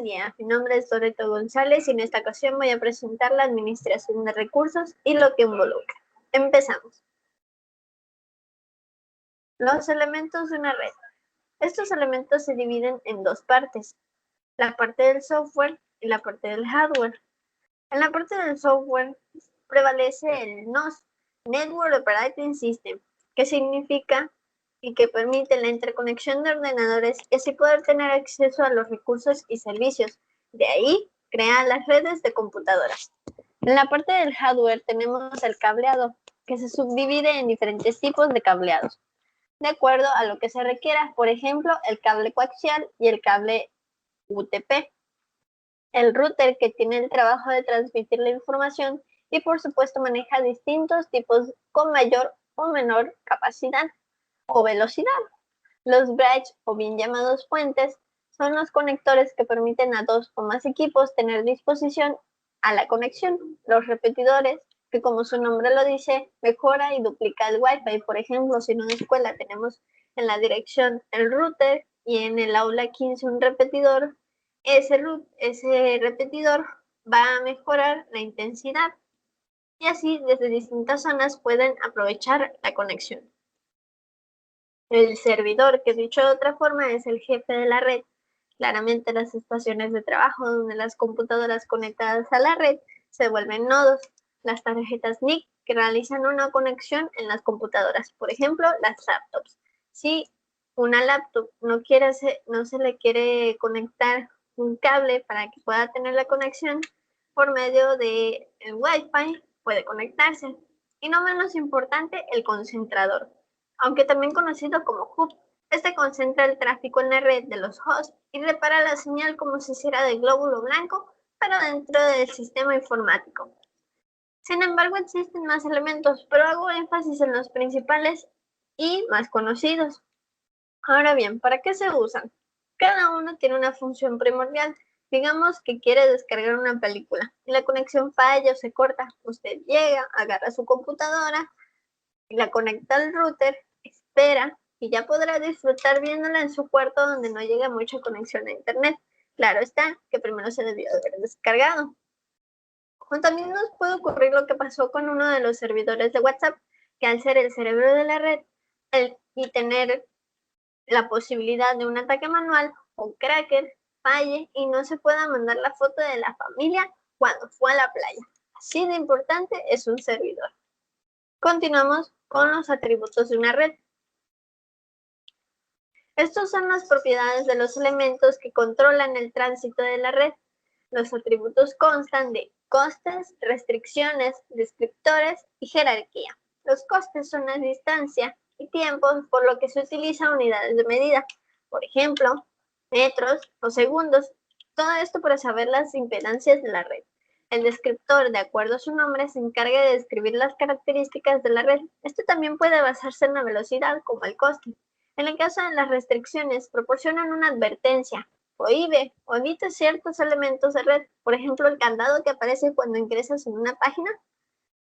día, mi nombre es Loreto González y en esta ocasión voy a presentar la administración de recursos y lo que involucra. Empezamos. Los elementos de una red. Estos elementos se dividen en dos partes, la parte del software y la parte del hardware. En la parte del software prevalece el NOS, Network Operating System, que significa y que permite la interconexión de ordenadores y así poder tener acceso a los recursos y servicios. De ahí, crear las redes de computadoras. En la parte del hardware tenemos el cableado, que se subdivide en diferentes tipos de cableados, de acuerdo a lo que se requiera. Por ejemplo, el cable coaxial y el cable UTP. El router, que tiene el trabajo de transmitir la información y por supuesto maneja distintos tipos con mayor o menor capacidad o velocidad. Los bridge, o bien llamados puentes, son los conectores que permiten a dos o más equipos tener disposición a la conexión. Los repetidores, que como su nombre lo dice, mejora y duplica el Wi-Fi. Por ejemplo, si en una escuela tenemos en la dirección el router y en el aula 15 un repetidor, ese repetidor va a mejorar la intensidad y así desde distintas zonas pueden aprovechar la conexión. El servidor, que dicho de otra forma es el jefe de la red. Claramente las estaciones de trabajo donde las computadoras conectadas a la red se vuelven nodos. Las tarjetas NIC que realizan una conexión en las computadoras, por ejemplo, las laptops. Si una laptop no se le quiere conectar un cable para que pueda tener la conexión por medio del Wi-Fi, puede conectarse. Y no menos importante, el concentrador, aunque también conocido como hub. Este concentra el tráfico en la red de los hosts y repara la señal como si hiciera de glóbulo blanco, pero dentro del sistema informático. Sin embargo, existen más elementos, pero hago énfasis en los principales y más conocidos. Ahora bien, ¿para qué se usan? Cada uno tiene una función primordial. Digamos que quiere descargar una película y la conexión falla o se corta. Usted llega, agarra su computadora, la conecta al router, espera y ya podrá disfrutar viéndola en su cuarto donde no llega mucha conexión a internet. Claro está que primero se debió de haber descargado. O también nos puede ocurrir lo que pasó con uno de los servidores de WhatsApp, que al ser el cerebro de la red y tener la posibilidad de un ataque manual o cracker, falle y no se pueda mandar la foto de la familia cuando fue a la playa. Así de importante es un servidor. Continuamos con los atributos de una red. Estos son las propiedades de los elementos que controlan el tránsito de la red. Los atributos constan de costes, restricciones, descriptores y jerarquía. Los costes son la distancia y tiempo, por lo que se utilizan unidades de medida, por ejemplo, metros o segundos. Todo esto para saber las impedancias de la red. El descriptor, de acuerdo a su nombre, se encarga de describir las características de la red. Esto también puede basarse en la velocidad, como el coste. En el caso de las restricciones, proporcionan una advertencia, prohíbe o evita ciertos elementos de red. Por ejemplo, el candado que aparece cuando ingresas en una página,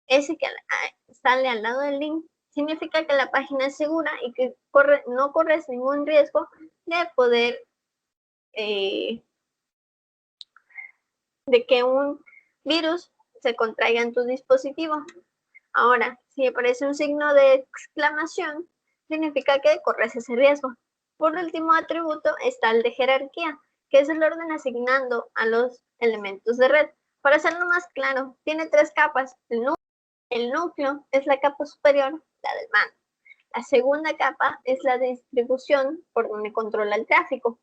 ese que sale al lado del link, significa que la página es segura y que no corres ningún riesgo de poder, de que un virus se contraiga en tu dispositivo. Ahora, si aparece un signo de exclamación, significa que corres ese riesgo. Por último atributo está el de jerarquía, que es el orden asignando a los elementos de red. Para hacerlo más claro, tiene tres capas. El núcleo es la capa superior, la del mando. La segunda capa es la de distribución, por donde controla el tráfico.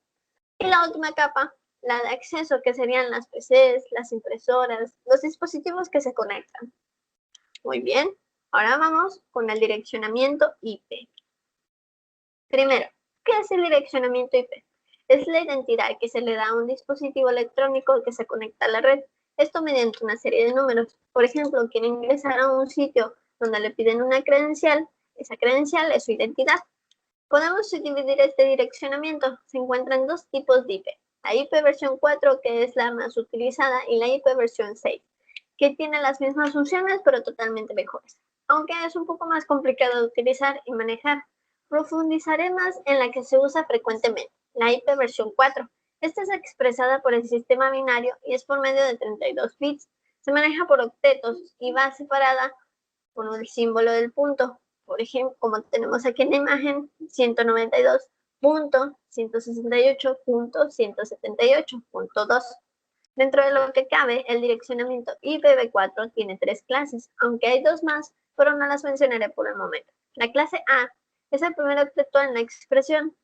Y la última capa, la de acceso, que serían las PCs, las impresoras, los dispositivos que se conectan. Muy bien, ahora vamos con el direccionamiento IP. Primero, ¿qué es el direccionamiento IP? Es la identidad que se le da a un dispositivo electrónico que se conecta a la red. Esto mediante una serie de números. Por ejemplo, quiere ingresar a un sitio donde le piden una credencial. Esa credencial es su identidad. Podemos dividir este direccionamiento. Se encuentran dos tipos de IP. La IP versión 4, que es la más utilizada, y la IP versión 6, que tiene las mismas funciones pero totalmente mejores, aunque es un poco más complicado de utilizar y manejar. Profundizaré más en la que se usa frecuentemente, la IP versión 4, Esta es expresada por el sistema binario y es por medio de 32 bits. Se maneja por octetos y va separada por el símbolo del punto. Por ejemplo, como tenemos aquí en la imagen, 192.168.178.2. Dentro de lo que cabe, el direccionamiento IPv4 tiene 3 clases, aunque hay 2 más, pero no las mencionaré por el momento. La clase A es el primer octeto en la expresión.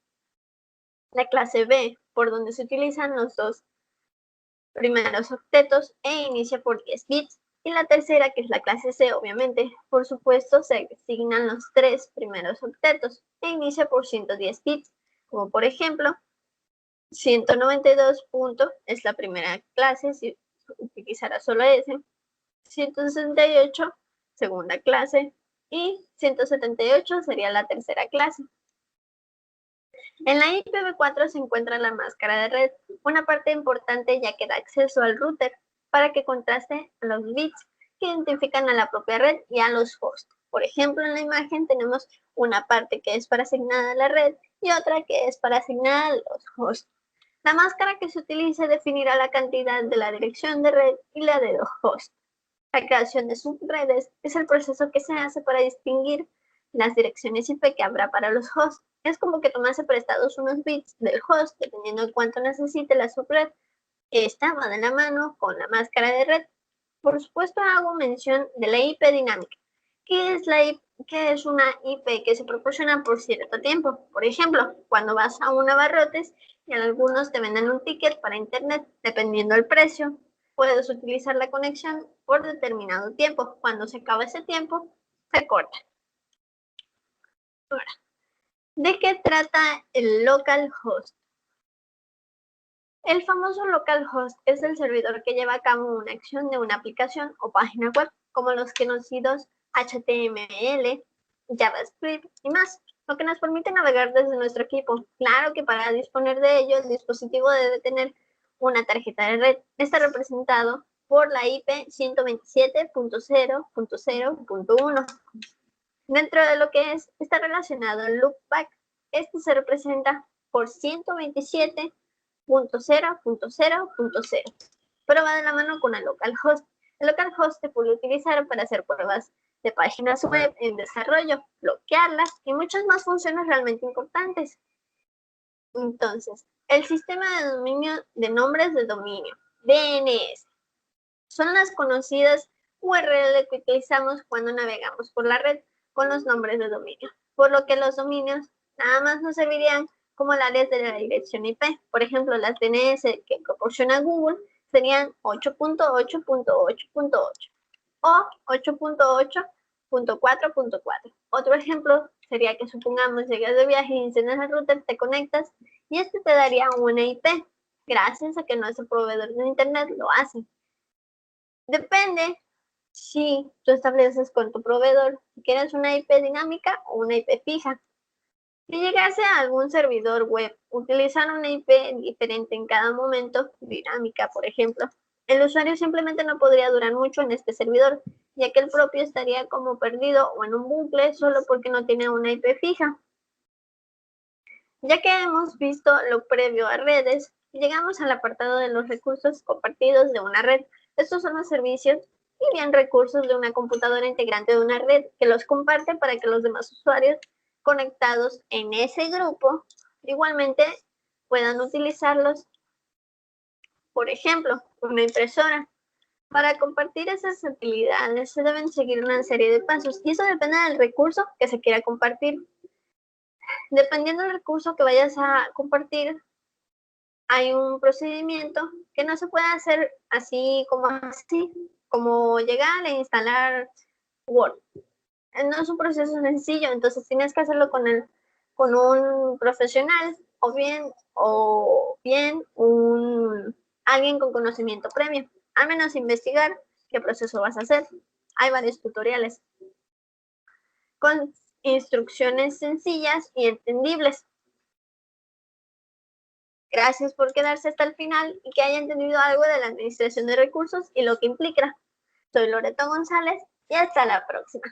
La clase B, por donde se utilizan los 2 primeros octetos e inicia por 10 bits. Y la tercera, que es la clase C, obviamente, por supuesto, se asignan los 3 primeros octetos e inicia por 110 bits, como por ejemplo, 192 es la primera clase, si utilizará solo ese, 168, segunda clase, y 178 sería la tercera clase. En la IPv4 se encuentra la máscara de red, una parte importante ya que da acceso al router para que contraste los bits que identifican a la propia red y a los hosts. Por ejemplo, en la imagen tenemos una parte que es para asignar a la red y otra que es para asignar a los hosts. La máscara que se utiliza definirá la cantidad de la dirección de red y la de los hosts. La creación de subredes es el proceso que se hace para distinguir las direcciones IP que habrá para los hosts. Es como que tomase prestados unos bits del host, dependiendo de cuánto necesite la subred. Esta va de la mano con la máscara de red. Por supuesto, hago mención de la IP dinámica, que es una IP que se proporciona por cierto tiempo. Por ejemplo, cuando vas a un abarrotes y algunos te venden un ticket para internet, dependiendo del precio, puedes utilizar la conexión por determinado tiempo. Cuando se acaba ese tiempo, se corta. Ahora, ¿de qué trata el localhost? El famoso localhost es el servidor que lleva a cabo una acción de una aplicación o página web, como los conocidos HTML, JavaScript y más, lo que nos permite navegar desde nuestro equipo. Claro que para disponer de ello, el dispositivo debe tener una tarjeta de red. Está representado por la IP 127.0.0.1. Dentro de lo que está relacionado el loopback, este se representa por 127.0.0.0, pero va de la mano con el localhost. El localhost se puede utilizar para hacer pruebas de páginas web en desarrollo, bloquearlas y muchas más funciones realmente importantes. Entonces, el sistema de dominio de nombres de dominio, DNS, son las conocidas URL que utilizamos cuando navegamos por la red con los nombres de dominio, por lo que los dominios nada más nos servirían como áreas de la dirección IP. Por ejemplo, las DNS que proporciona Google serían 8.8.8.8 o 8.8.4.4. Otro ejemplo sería que supongamos llegas de viaje y enciendes el router, te conectas y este te daría una IP, gracias a que nuestro proveedor de internet lo hace. Depende si tú estableces con tu proveedor si quieres una IP dinámica o una IP fija. Si llegase a algún servidor web utilizar una IP diferente en cada momento, dinámica por ejemplo, el usuario simplemente no podría durar mucho en este servidor, ya que el propio estaría como perdido o en un bucle solo porque no tiene una IP fija. Ya que hemos visto lo previo a redes, llegamos al apartado de los recursos compartidos de una red. Estos son los servicios y bien recursos de una computadora integrante de una red que los comparte para que los demás usuarios conectados en ese grupo igualmente puedan utilizarlos. Por ejemplo, una impresora. Para compartir esas utilidades se deben seguir una serie de pasos y eso depende del recurso que se quiera compartir. Dependiendo del recurso que vayas a compartir, hay un procedimiento que no se puede hacer así, como llegar e instalar Word. No es un proceso sencillo, entonces tienes que hacerlo con un profesional o bien alguien con conocimiento previo. Al menos investigar qué proceso vas a hacer. Hay varios tutoriales con instrucciones sencillas y entendibles. Gracias por quedarse hasta el final y que haya entendido algo de la administración de recursos y lo que implica. Soy Loreto González y hasta la próxima.